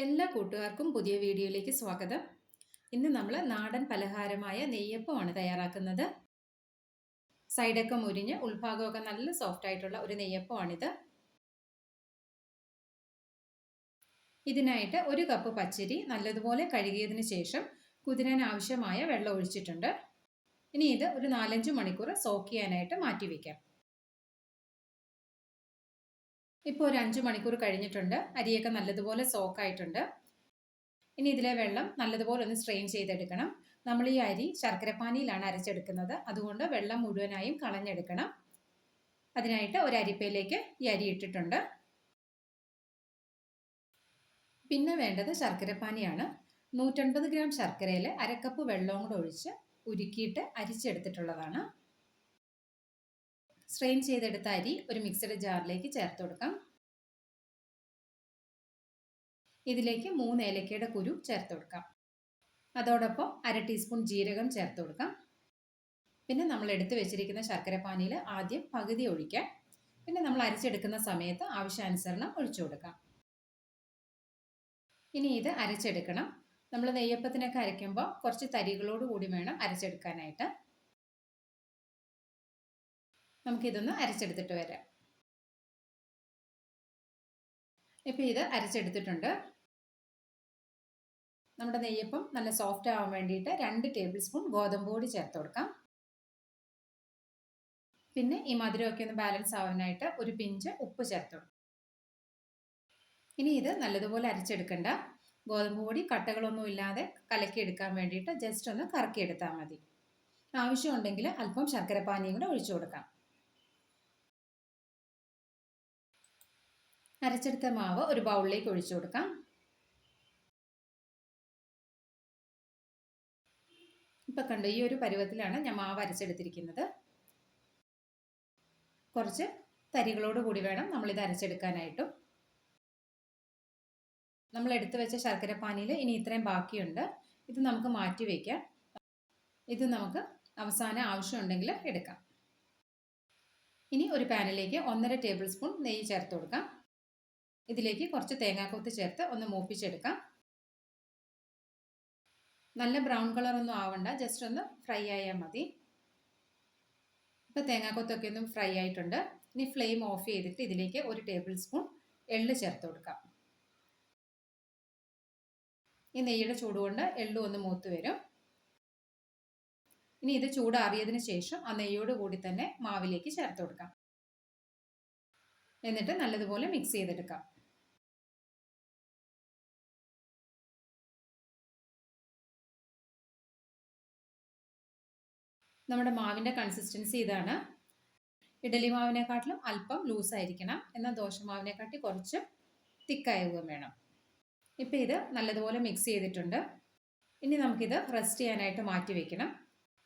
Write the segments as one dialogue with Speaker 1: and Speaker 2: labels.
Speaker 1: എല്ലാ കൂട്ടുകാർക്കും പുതിയ വീഡിയോയിലേക്ക് സ്വാഗതം. ഇന്ന് നമ്മൾ നാടൻ പലഹാരമായ നെയ്യപ്പമാണ് തയ്യാറാക്കുന്നത്. സൈഡൊക്കെ മുരിഞ്ഞ് ഉൾഭാഗമൊക്കെ നല്ല സോഫ്റ്റ് ആയിട്ടുള്ള ഒരു നെയ്യപ്പമാണിത്. ഇതിനായിട്ട് 1 കപ്പ് പച്ചരി നല്ലതുപോലെ കഴുകിയതിന് ശേഷം കുതിരാൻ ആവശ്യമായ വെള്ളം ഒഴിച്ചിട്ടുണ്ട്. ഇനി ഇത് ഒരു 4-5 മണിക്കൂർ സോക്ക് ചെയ്യാനായിട്ട് മാറ്റി വയ്ക്കാം. ഇപ്പോൾ ഒരു 5 മണിക്കൂർ കഴിഞ്ഞിട്ടുണ്ട്. അരിയൊക്കെ നല്ലതുപോലെ സോക്കായിട്ടുണ്ട്. ഇനി ഇതിലെ വെള്ളം നല്ലതുപോലെ ഒന്ന് സ്ട്രെയിൻ ചെയ്തെടുക്കണം. നമ്മൾ ഈ അരി ശർക്കരപ്പാനിയിലാണ് അരച്ചെടുക്കുന്നത്. അതുകൊണ്ട് വെള്ളം മുഴുവനായും കളഞ്ഞെടുക്കണം. അതിനായിട്ട് ഒരു അരിപ്പയിലേക്ക് ഈ അരി ഇട്ടിട്ടുണ്ട്. പിന്നെ വേണ്ടത് ശർക്കരപ്പാനിയാണ്. 150 ഗ്രാം ശർക്കരയിൽ 1/2 കപ്പ് വെള്ളവും കൂടെ ഒഴിച്ച് ഉരുക്കിയിട്ട് അരിച്ചെടുത്തിട്ടുള്ളതാണ്. സ്ട്രെയിൻ ചെയ്തെടുത്ത അരി ഒരു മിക്സഡ് ജാറിലേക്ക് ചേർത്ത് കൊടുക്കാം. ഇതിലേക്ക് 3 ഏലക്കയുടെ കുരു ചേർത്ത് കൊടുക്കാം. അതോടൊപ്പം 1/2 ടീസ്പൂൺ ജീരകം ചേർത്ത് കൊടുക്കാം. പിന്നെ നമ്മൾ എടുത്തു വെച്ചിരിക്കുന്ന ശർക്കരപ്പാനിയിൽ ആദ്യം പകുതി ഒഴിക്കാം. പിന്നെ നമ്മൾ അരച്ചെടുക്കുന്ന സമയത്ത് ആവശ്യാനുസരണം ഒഴിച്ചു കൊടുക്കാം. ഇനി ഇത് അരച്ചെടുക്കണം. നമ്മൾ നെയ്യപ്പത്തിനൊക്കെ അരയ്ക്കുമ്പോൾ കുറച്ച് തരികളോട് കൂടി വേണം അരച്ചെടുക്കാനായിട്ട്. നമുക്കിതൊന്ന് അരച്ചെടുത്തിട്ട് വരാം. ഇപ്പോൾ ഇത് അരച്ചെടുത്തിട്ടുണ്ട്. നമ്മുടെ നെയ്യപ്പം നല്ല സോഫ്റ്റ് ആവാൻ വേണ്ടിയിട്ട് 2 ടേബിൾ സ്പൂൺ ഗോതമ്പ് പൊടി ചേർത്ത് കൊടുക്കാം. പിന്നെ ഈ മധുരമൊക്കെ ഒന്ന് ബാലൻസ് ആവാനായിട്ട് ഒരു പിഞ്ച് ഉപ്പ് ചേർത്ത് കൊടുക്കാം. ഇനി ഇത് നല്ലതുപോലെ അരച്ചെടുക്കണ്ട. ഗോതമ്പ് പൊടി കട്ടകളൊന്നും ഇല്ലാതെ കലക്കിയെടുക്കാൻ വേണ്ടിയിട്ട് ജസ്റ്റ് ഒന്ന് കറക്കിയെടുത്താൽ മതി. ആവശ്യമുണ്ടെങ്കിൽ അല്പം ശർക്കരപ്പാനിയും കൂടെ ഒഴിച്ചു കൊടുക്കാം. അരച്ചെടുത്ത മാവ് ഒരു ബൗളിലേക്ക് ഒഴിച്ചു കൊടുക്കാം. ഇപ്പം കണ്ടോ, ഈ ഒരു പരുവത്തിലാണ് ഞാൻ മാവ് അരച്ചെടുത്തിരിക്കുന്നത്. കുറച്ച് തരികളോട് കൂടി വേണം നമ്മളിത് അരച്ചെടുക്കാനായിട്ടും. നമ്മൾ എടുത്തു വെച്ച ശർക്കരപ്പാനിയിൽ ഇനി ഇത്രയും ബാക്കിയുണ്ട്. ഇത് നമുക്ക് മാറ്റി വയ്ക്കാം. ഇത് നമുക്ക് അവസാനം ആവശ്യമുണ്ടെങ്കിൽ എടുക്കാം. ഇനി ഒരു പാനിലേക്ക് 1.5 ടേബിൾ സ്പൂൺ നെയ്യ് ചേർത്ത് കൊടുക്കാം. ഇതിലേക്ക് കുറച്ച് തേങ്ങാക്കൊത്ത് ചേർത്ത് ഒന്ന് മൂപ്പിച്ചെടുക്കാം. നല്ല ബ്രൗൺ കളറൊന്നും ആവണ്ട, ജസ്റ്റ് ഒന്ന് ഫ്രൈ ആയാൽ മതി. ഇപ്പോൾ തേങ്ങാക്കൊത്തൊക്കെ ഒന്നും ഫ്രൈ ആയിട്ടുണ്ട്. ഇനി ഫ്ലെയിം ഓഫ് ചെയ്തിട്ട് ഇതിലേക്ക് 1 ടേബിൾ സ്പൂൺ എള്ള് ചേർത്ത് കൊടുക്കാം. ഈ നെയ്യുടെ ചൂടുകൊണ്ട് എള്ളും ഒന്ന് മൂത്ത് വരും. ഇനി ഇത് ചൂടാറിയതിന് ശേഷം ആ നെയ്യോട് കൂടി തന്നെ മാവിലേക്ക് ചേർത്ത് കൊടുക്കാം. എന്നിട്ട് നല്ലതുപോലെ മിക്സ് ചെയ്തെടുക്കാം. നമ്മുടെ മാവിൻ്റെ കൺസിസ്റ്റൻസി ഇതാണ്. ഇഡലി മാവിനെക്കാട്ടിലും അല്പം ലൂസായിരിക്കണം. എന്നാൽ ദോശമാവിനെക്കാട്ടി കുറച്ച് തിക്കാവുകയും വേണം. ഇപ്പോൾ ഇത് നല്ലതുപോലെ മിക്സ് ചെയ്തിട്ടുണ്ട്. ഇനി നമുക്കിത് റെസ്റ്റ് ചെയ്യാനായിട്ട് മാറ്റി വയ്ക്കണം.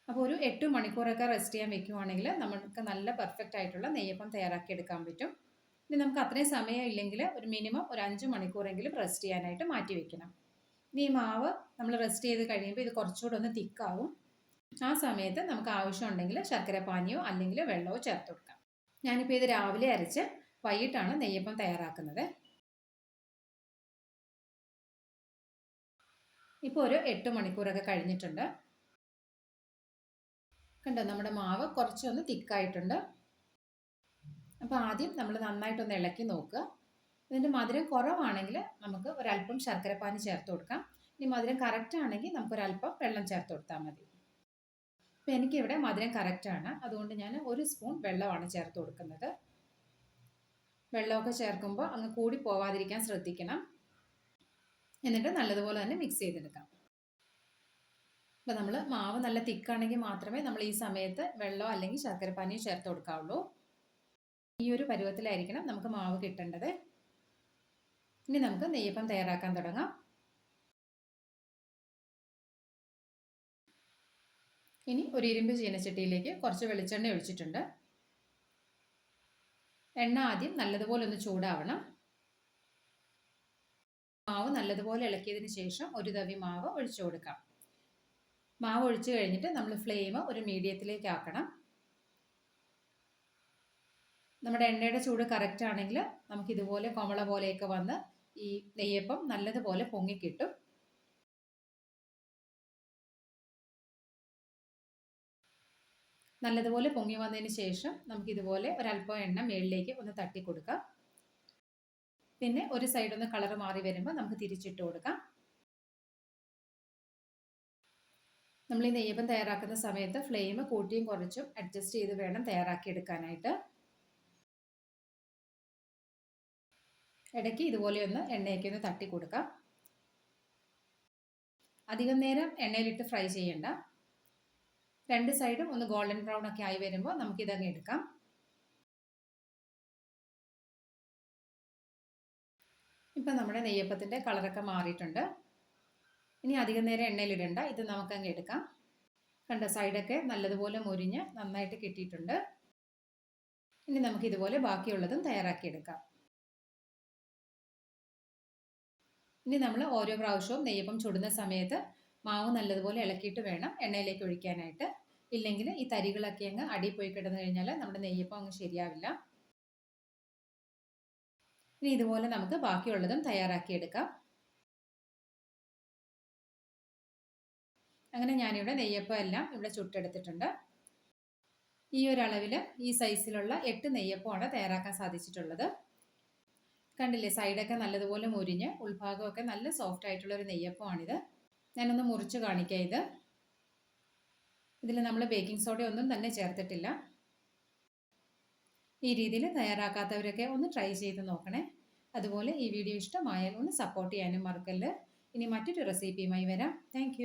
Speaker 1: അപ്പോൾ ഒരു 8 മണിക്കൂറൊക്കെ റെസ്റ്റ് ചെയ്യാൻ വെക്കുവാണെങ്കിൽ നമുക്ക് നല്ല പെർഫെക്റ്റ് ആയിട്ടുള്ള നെയ്യപ്പം തയ്യാറാക്കി എടുക്കാൻ പറ്റും. ഇനി നമുക്ക് അത്രയും സമയം ഇല്ലെങ്കിൽ ഒരു മിനിമം ഒരു 5 മണിക്കൂറെങ്കിലും റെസ്റ്റ് ചെയ്യാനായിട്ട് മാറ്റി വയ്ക്കണം. ഇനി ഈ മാവ് നമ്മൾ റെസ്റ്റ് ചെയ്ത് കഴിയുമ്പോൾ ഇത് കുറച്ചുകൂടെ ഒന്ന് തിക്കാവും. ആ സമയത്ത് നമുക്ക് ആവശ്യമുണ്ടെങ്കിൽ ശർക്കരപ്പാനിയോ അല്ലെങ്കിൽ വെള്ളമോ ചേർത്ത് കൊടുക്കാം. ഞാനിപ്പോൾ ഇത് രാവിലെ അരച്ച് വൈകിട്ടാണ് നെയ്യപ്പം തയ്യാറാക്കുന്നത്. ഇപ്പോൾ ഒരു 8 മണിക്കൂറൊക്കെ കഴിഞ്ഞിട്ടുണ്ട്. കണ്ടോ, നമ്മുടെ മാവ് കുറച്ചൊന്ന് തിക്കായിട്ടുണ്ട്. അപ്പോൾ ആദ്യം നമ്മൾ നന്നായിട്ടൊന്ന് ഇളക്കി നോക്കുക. ഇതിൻ്റെ മധുരം കുറവാണെങ്കിൽ നമുക്ക് ഒരല്പം ശർക്കരപ്പാനി ചേർത്ത് കൊടുക്കാം. ഇനി മധുരം കറക്റ്റ് ആണെങ്കിൽ നമുക്കൊരല്പം വെള്ളം ചേർത്ത് കൊടുത്താൽ മതി. അപ്പോൾ എനിക്കിവിടെ മധുരം കറക്റ്റാണ്. അതുകൊണ്ട് ഞാൻ 1 സ്പൂൺ വെള്ളമാണ് ചേർത്ത് കൊടുക്കുന്നത്. വെള്ളമൊക്കെ ചേർക്കുമ്പോൾ അങ്ങ് കൂടി പോവാതിരിക്കാൻ ശ്രദ്ധിക്കണം. എന്നിട്ട് നല്ലതുപോലെ തന്നെ മിക്സ് ചെയ്തെടുക്കാം. അപ്പോൾ നമ്മൾ മാവ് നല്ല തിക്കാണെങ്കിൽ മാത്രമേ നമ്മൾ ഈ സമയത്ത് വെള്ളമോ അല്ലെങ്കിൽ ശർക്കരപ്പാനിയോ ചേർത്ത് കൊടുക്കാവുള്ളൂ. ഈ ഒരു പരുവത്തിലായിരിക്കണം നമുക്ക് മാവ് കിട്ടേണ്ടത്. ഇനി നമുക്ക് നെയ്യപ്പം തയ്യാറാക്കാൻ തുടങ്ങാം. ഇനി ഒരു ഇരുമ്പ് ചീനച്ചട്ടിയിലേക്ക് കുറച്ച് വെളിച്ചെണ്ണ ഒഴിച്ചിട്ടുണ്ട്. എണ്ണ ആദ്യം നല്ലതുപോലെ ഒന്ന് ചൂടാവണം. മാവ് നല്ലതുപോലെ ഇളക്കിയതിന് ശേഷം ഒരു തവി മാവ് ഒഴിച്ചു കൊടുക്കാം. മാവ് ഒഴിച്ചു കഴിഞ്ഞിട്ട് നമ്മൾ ഫ്ലെയിം ഒരു മീഡിയത്തിലേക്ക് ആക്കണം. നമ്മുടെ എണ്ണയുടെ ചൂട് കറക്റ്റ് ആണെങ്കിൽ നമുക്കിതുപോലെ കൊമള പോലെയൊക്കെ വന്ന് ഈ നെയ്യപ്പം നല്ലതുപോലെ പൊങ്ങിക്കിട്ടും. നല്ലതുപോലെ പൊങ്ങി വന്നതിന് ശേഷം നമുക്കിതുപോലെ ഒരല്പം എണ്ണ മുകളിലേക്ക് ഒന്ന് തട്ടി കൊടുക്കാം. പിന്നെ ഒരു സൈഡ് ഒന്ന് കളർ മാറി വരുമ്പോൾ നമുക്ക് തിരിച്ചിട്ട് കൊടുക്കാം. നമ്മൾ ഈ നെയ്യപ്പം തയ്യാറാക്കുന്ന സമയത്ത് ഫ്ലെയിം കൂട്ടിയും കുറച്ചും അഡ്ജസ്റ്റ് ചെയ്ത് വേണം തയ്യാറാക്കി എടുക്കാനായിട്ട്. ഇടയ്ക്ക് ഇതുപോലെ ഒന്ന് എണ്ണയൊക്കെ ഒന്ന് തട്ടി കൊടുക്കാം. അധികം നേരം എണ്ണയിലിട്ട് ഫ്രൈ ചെയ്യണ്ട. രണ്ട് സൈഡും ഒന്ന് ഗോൾഡൻ ബ്രൗൺ ഒക്കെ ആയി വരുമ്പോൾ നമുക്കിതങ്ങ് എടുക്കാം. ഇപ്പം നമ്മുടെ നെയ്യപ്പത്തിൻ്റെ കളറൊക്കെ മാറിയിട്ടുണ്ട്. ഇനി അധികം നേരം എണ്ണയിലിടണ്ട, ഇത് നമുക്കങ്ങ് എടുക്കാം. കണ്ട സൈഡൊക്കെ നല്ലതുപോലെ മുരിഞ്ഞ് നന്നായിട്ട് കിട്ടിയിട്ടുണ്ട്. ഇനി നമുക്കിതുപോലെ ബാക്കിയുള്ളതും തയ്യാറാക്കിയെടുക്കാം. ഇനി നമ്മൾ ഓരോ പ്രാവശ്യവും നെയ്യപ്പം ചുടുന്ന സമയത്ത് മാവ് നല്ലതുപോലെ ഇളക്കിയിട്ട് വേണം എണ്ണയിലേക്ക് ഒഴിക്കാനായിട്ട്. ഇല്ലെങ്കിൽ ഈ തരികളൊക്കെ അങ്ങ് അടി പോയി കിടന്നു കഴിഞ്ഞാൽ നമ്മുടെ നെയ്യപ്പം അങ്ങ് ശരിയാവില്ല. ഇനി ഇതുപോലെ നമുക്ക് ബാക്കിയുള്ളതും തയ്യാറാക്കിയെടുക്കാം. അങ്ങനെ ഞാനിവിടെ നെയ്യപ്പം എല്ലാം ഇവിടെ ചുട്ടെടുത്തിട്ടുണ്ട്. ഈ ഒരു അളവിൽ ഈ സൈസിലുള്ള 8 നെയ്യപ്പമാണ് തയ്യാറാക്കാൻ സാധിച്ചിട്ടുള്ളത്. കണ്ടില്ലേ, സൈഡൊക്കെ നല്ലതുപോലെ മുരിഞ്ഞ് ഉൾഭാഗമൊക്കെ നല്ല സോഫ്റ്റ് ആയിട്ടുള്ളൊരു നെയ്യപ്പമാണിത്. ഞാനൊന്ന് മുറിച്ച് കാണിക്കാം. ഇതിൽ നമ്മൾ ബേക്കിംഗ് സോഡ ഒന്നും തന്നെ ചേർത്തിട്ടില്ല. ഈ രീതിയിൽ തയ്യാറാക്കാത്തവരൊക്കെ ഒന്ന് ട്രൈ ചെയ്ത് നോക്കണേ. അതുപോലെ ഈ വീഡിയോ ഇഷ്ടമായാൽ ഒന്ന് സപ്പോർട്ട് ചെയ്യാനും മറക്കല്ല്. ഇനി മറ്റൊരു റെസിപ്പിയുമായി വരാം. താങ്ക്